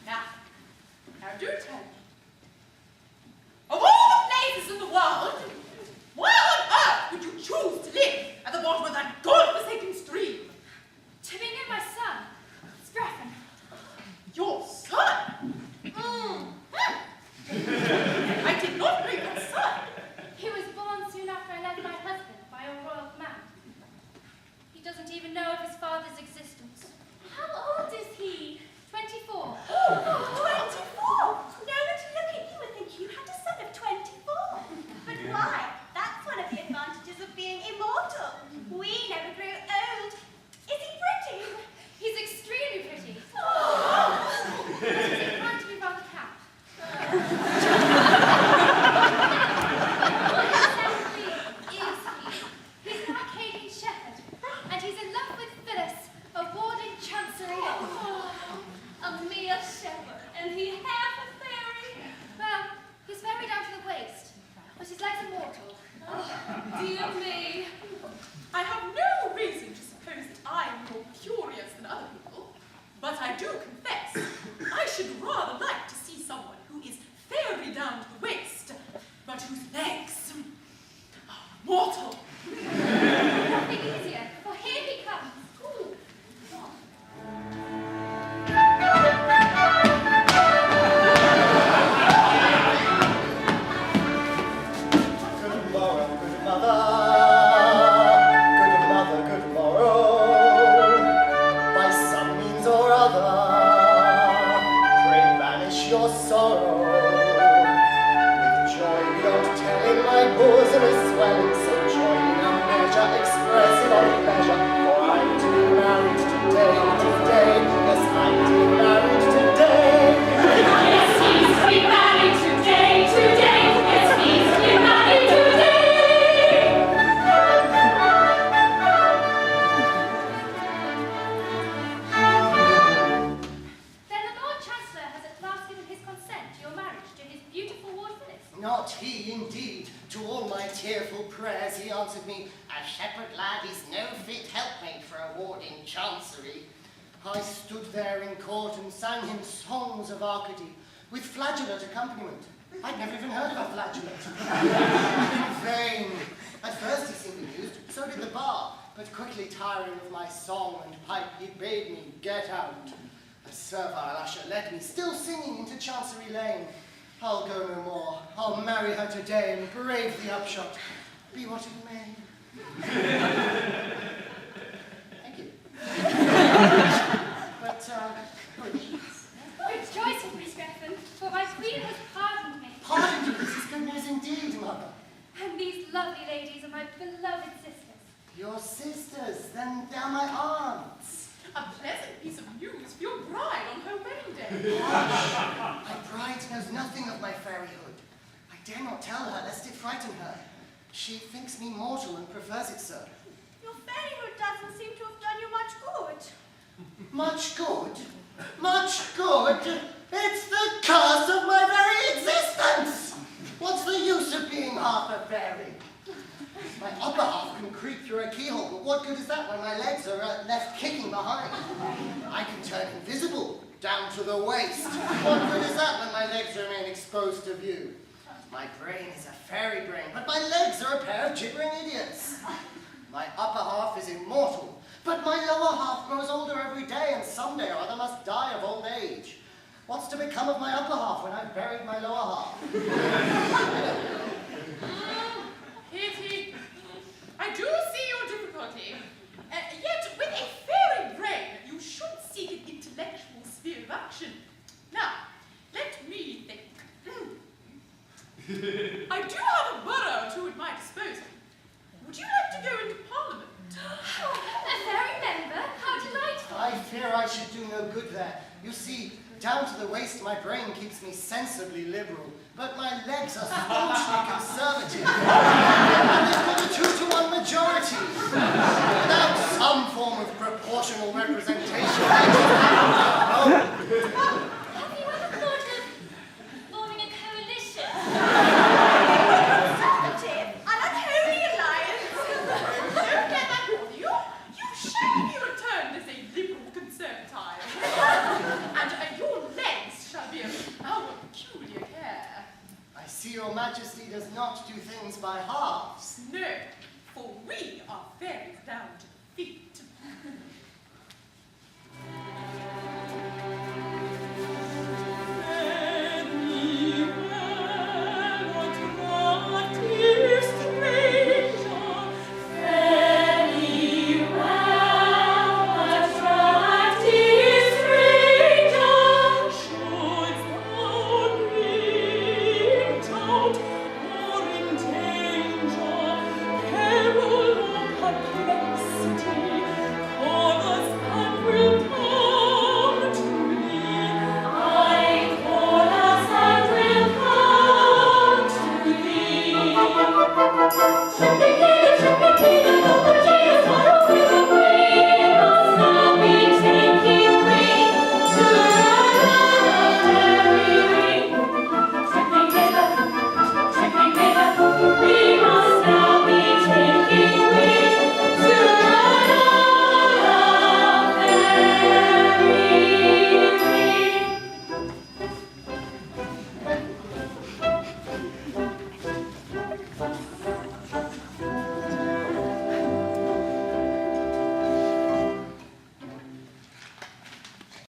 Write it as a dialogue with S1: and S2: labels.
S1: Now do tell me, of all the places in the world, where on earth would you choose to live at the bottom of that God-forsaken stream?
S2: To be near my son, Strephon.
S1: Your son? I did not know your son.
S2: He was born soon after I left my husband by a royal command. He doesn't even know of his father's existence.
S3: How old is he?
S2: 24.
S3: 24? No one to look at you would think you had a son of 24. But why? That's one of the advantages of being immortal. We never grow old. Is he pretty?
S2: He's extremely pretty.
S3: Oh.
S2: But he's inclined to be rather camp. He's an Arcadian shepherd, and he's in love with Phyllis, a ward in Chancery.
S3: A mere shepherd, and he half a fairy.
S2: Well, he's very down to the waist, but his legs are mortal.
S3: Oh, dear me.
S1: I have no reason to suppose that I am more curious than other people, but I do confess I should rather like to see someone who is fairly down to the waist, but whose legs are mortal.
S2: Nothing easier, for here he comes. Ooh.
S4: Good morrow, good mother. Good mother, good morrow. By some means or other, pray banish your sorrow. With joy beyond telling, my bosom is swelling, so join in a measure expressive of pleasure. For I'm to be married today, today. Yes, I'm to be married today.
S3: Yes, he's to be married today, today. Yes, he's to be married today.
S2: Then the Lord Chancellor has at last given his consent to your marriage to his beautiful ward Phyllis.
S4: Not he, indeed. To all my tearful prayers he answered me, a shepherd lad is no fit helpmate for a ward in Chancery. I stood there in court and sang him songs of Arcady, with flageolet accompaniment. I'd never even heard of a flageolet. In vain. At first he seemed amused, so did the bar, but quickly tiring of my song and pipe, he bade me get out. A servile usher led me, still singing, into Chancery Lane. I'll go no more. I'll marry her today and brave the upshot, be what it may. Thank you. But, please.
S2: Rejoice with me, Strephon, for my queen has pardoned me.
S4: Pardon you, this is good news indeed, mother.
S2: And these lovely ladies are my beloved sisters.
S4: Your sisters, then they're my aunts.
S1: A pleasant piece of news for your bride on her wedding day.
S4: My bride knows nothing of my fairyhood. I dare not tell her, lest it frighten her. She thinks me mortal and prefers it so.
S3: Your fairyhood doesn't seem to have done you much good.
S4: Much good? Much good? It's the curse of my very existence! What's the use of being half a fairy? My upper half can creep through a keyhole, but what good is that when my legs are left kicking behind? I can turn invisible down to the waist. What good is that when my legs remain exposed to view? My brain is a fairy brain, but my legs are a pair of gibbering idiots. My upper half is immortal, but my lower half grows older every day, and someday or other must die of old age. What's to become of my upper half when I've buried my lower half?
S1: Pity. I do see your difficulty. Yet, with a fairy brain, you should seek an intellectual sphere of action. Now, let me think. I do have a borough or two at my disposal. Would you like to go into Parliament?
S2: A fairy member? How delightful.
S4: I fear I should do no good there. You see, down to the waist my brain keeps me sensibly liberal, but my legs are staunchly conservative. And they've got a 2-to-1 majority. Without some form of proportional representation.
S3: Have you ever thought of forming a coalition? Conservative, an unholy alliance.
S1: Don't get that wrong. You should be returned as a liberal conservative. And your legs
S4: does not do things by halves.
S1: No, for we are fairies down to